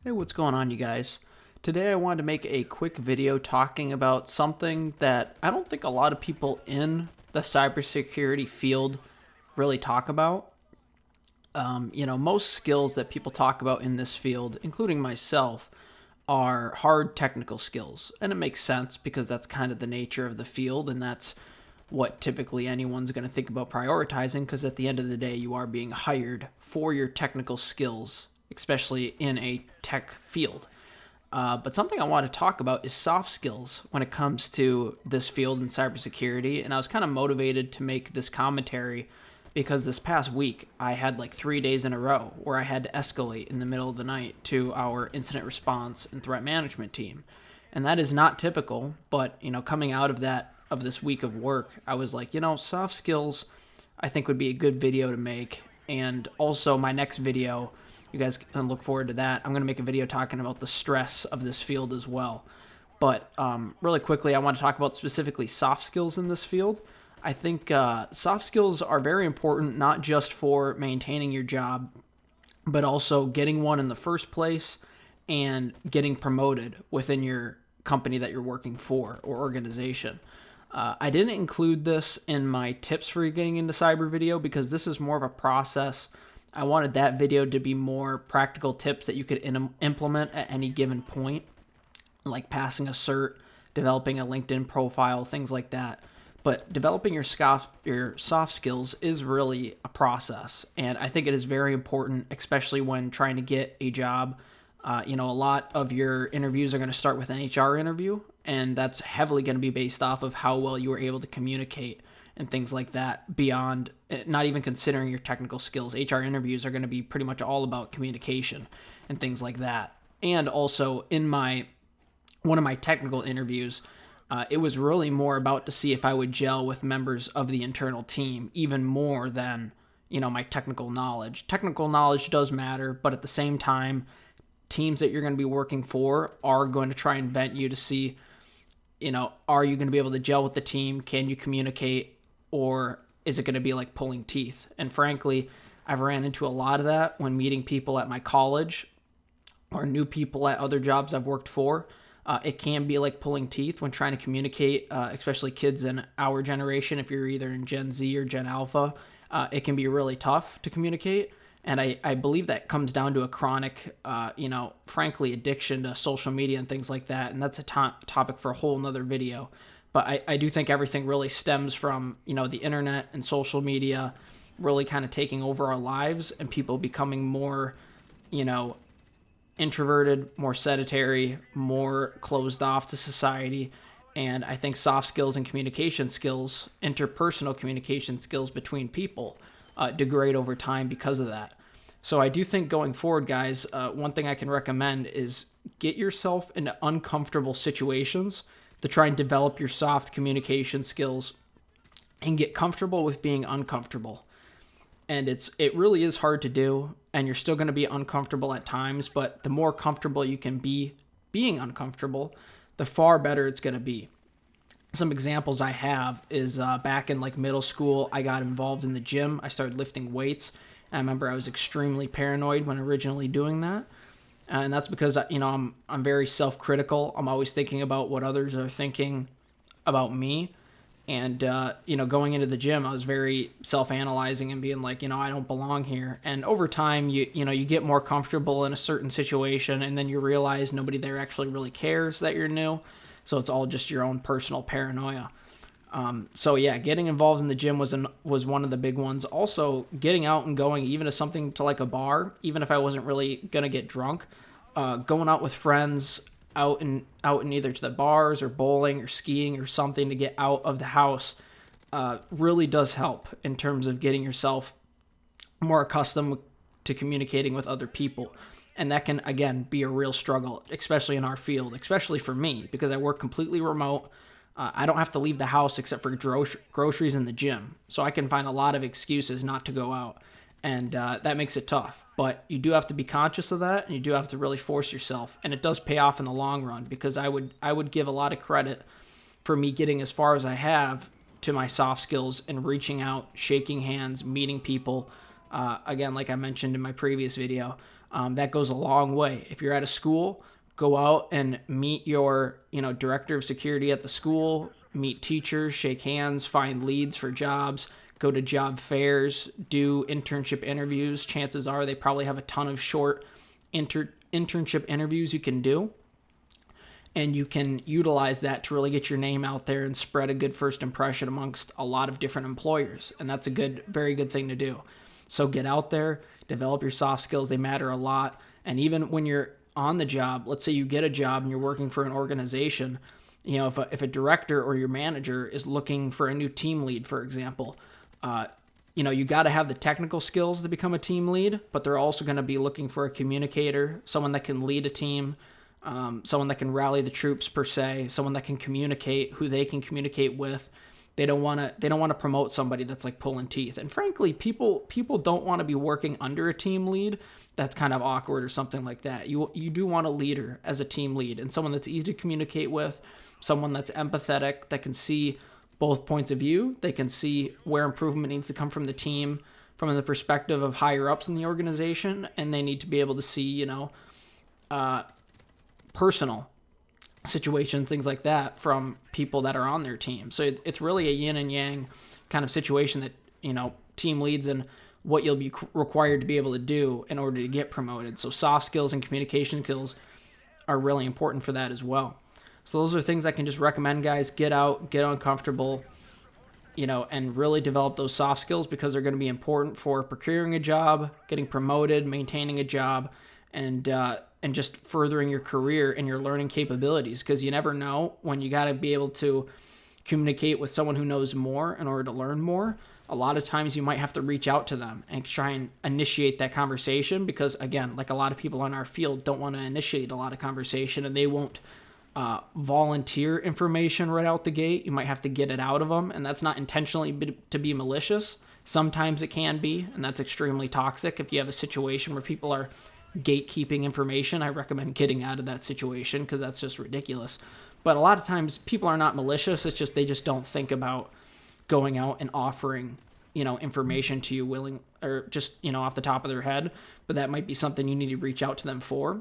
Hey, what's going on, you guys? Today I wanted to make a quick video talking about something that I don't think a lot of people in the cybersecurity field really talk about. Most skills that people talk about in this field, including myself, are hard technical skills. And it makes sense because that's kind of the nature of the field, and that's what typically anyone's going to think about prioritizing because at the end of the day, you are being hired for your technical skills, especially in a tech field. But something I want to talk about is soft skills when it comes to this field in cybersecurity. And I was kind of motivated to make this commentary because this past week I had like 3 days in a row where I had to escalate in the middle of the night to our incident response and threat management team. And that is not typical, but coming out of this week of work, I was like, soft skills I think would be a good video to make. And also my next video, you guys can look forward to that. I'm going to make a video talking about the stress of this field as well. But really quickly, I want to talk about specifically soft skills in this field. I think soft skills are very important, not just for maintaining your job, but also getting one in the first place and getting promoted within your company that you're working for or organization. I didn't include this in my tips for getting into cyber video because this is more of a process. I wanted that video to be more practical tips that you could implement at any given point, like passing a cert, developing a LinkedIn profile, things like that. But developing your soft skills is really a process, and I think it is very important, especially when trying to get a job. A lot of your interviews are going to start with an HR interview, and that's heavily going to be based off of how well you were able to communicate and things like that, beyond not even considering your technical skills. HR interviews are going to be pretty much all about communication and things like that. And also in one of my technical interviews, it was really more about to see if I would gel with members of the internal team, even more than, my technical knowledge. Technical knowledge does matter, but at the same time, teams that you're going to be working for are going to try and vet you to see, are you going to be able to gel with the team? Can you communicate? Or is it going to be like pulling teeth? And frankly, I've ran into a lot of that when meeting people at my college or new people at other jobs I've worked for. It can be like pulling teeth when trying to communicate, especially kids in our generation. If you're either in Gen Z or Gen Alpha, it can be really tough to communicate. And I believe that comes down to a chronic, frankly, addiction to social media and things like that. And that's a topic for a whole nother video. But I do think everything really stems from, the internet and social media really kind of taking over our lives and people becoming more, introverted, more sedentary, more closed off to society. And I think soft skills and communication skills, interpersonal communication skills between people, degrade over time because of that. So I do think going forward, guys, one thing I can recommend is get yourself into uncomfortable situations to try and develop your soft communication skills and get comfortable with being uncomfortable. And it really is hard to do, and you're still going to be uncomfortable at times, but the more comfortable you can be being uncomfortable, the far better it's going to be. Some examples I have is back in like middle school, I got involved in the gym. I started lifting weights. And I remember I was extremely paranoid when originally doing that. And that's because, I'm very self-critical. I'm always thinking about what others are thinking about me. And, going into the gym, I was very self-analyzing and being like, I don't belong here. And over time, you get more comfortable in a certain situation, and then you realize nobody there actually really cares that you're new. So it's all just your own personal paranoia. Getting involved in the gym was one of the big ones. Also, getting out and going, even to something to like a bar, even if I wasn't really gonna get drunk, going out with friends, out and either to the bars or bowling or skiing or something to get out of the house, really does help in terms of getting yourself more accustomed to communicating with other people. And that can, again, be a real struggle, especially in our field, especially for me, because I work completely remote. I don't have to leave the house except for groceries in the gym. So I can find a lot of excuses not to go out. And that makes it tough. But you do have to be conscious of that, and you do have to really force yourself. And it does pay off in the long run, because I would give a lot of credit for me getting as far as I have to my soft skills and reaching out, shaking hands, meeting people. Again, like I mentioned in my previous video, That goes a long way. If you're at a school, go out and meet your, director of security at the school, meet teachers, shake hands, find leads for jobs, go to job fairs, do internship interviews. Chances are they probably have a ton of short internship interviews you can do. And you can utilize that to really get your name out there and spread a good first impression amongst a lot of different employers. And that's a very good thing to do. So get out there, develop your soft skills. They matter a lot. And even when you're on the job, let's say you get a job and you're working for an organization, if a director or your manager is looking for a new team lead, for example, you got to have the technical skills to become a team lead, but they're also going to be looking for a communicator, someone that can lead a team, someone that can rally the troops per se, someone that can communicate, who they can communicate with. They don't want to promote somebody that's like pulling teeth. And frankly, people don't want to be working under a team lead that's kind of awkward or something like that. You do want a leader as a team lead, and someone that's easy to communicate with, someone that's empathetic, that can see both points of view. They can see where improvement needs to come from the team, from the perspective of higher ups in the organization, and they need to be able to see, personal situations, things like that, from people that are on their team. So it's really a yin and yang kind of situation that, team leads and what you'll be required to be able to do in order to get promoted. So soft skills and communication skills are really important for that as well. So those are things I can just recommend, guys. Get out, get uncomfortable, and really develop those soft skills, because they're going to be important for procuring a job, getting promoted, maintaining a job, and just furthering your career and your learning capabilities, because you never know when you got to be able to communicate with someone who knows more in order to learn more. A lot of times you might have to reach out to them and try and initiate that conversation, because again, like a lot of people in our field don't want to initiate a lot of conversation, and they won't volunteer information right out the gate. You might have to get it out of them, and that's not intentionally to be malicious. Sometimes it can be, and that's extremely toxic. If you have a situation where people are gatekeeping information, I recommend getting out of that situation, because that's just ridiculous. But a lot of times people are not malicious. It's just they just don't think about going out and offering, information to you off the top of their head. But that might be something you need to reach out to them for.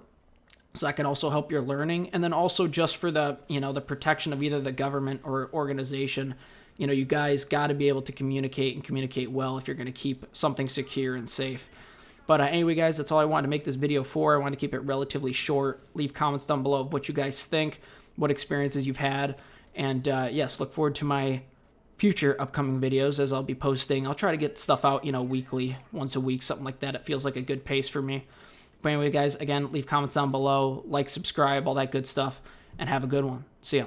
So that can also help your learning. And then also just for the, the protection of either the government or organization, you guys got to be able to communicate well if you're going to keep something secure and safe. But anyway, guys, that's all I wanted to make this video for. I want to keep it relatively short. Leave comments down below of what you guys think, what experiences you've had. And yes, look forward to my future upcoming videos, as I'll be posting. I'll try to get stuff out, weekly, once a week, something like that. It feels like a good pace for me. But anyway, guys, again, leave comments down below, like, subscribe, all that good stuff, and have a good one. See ya.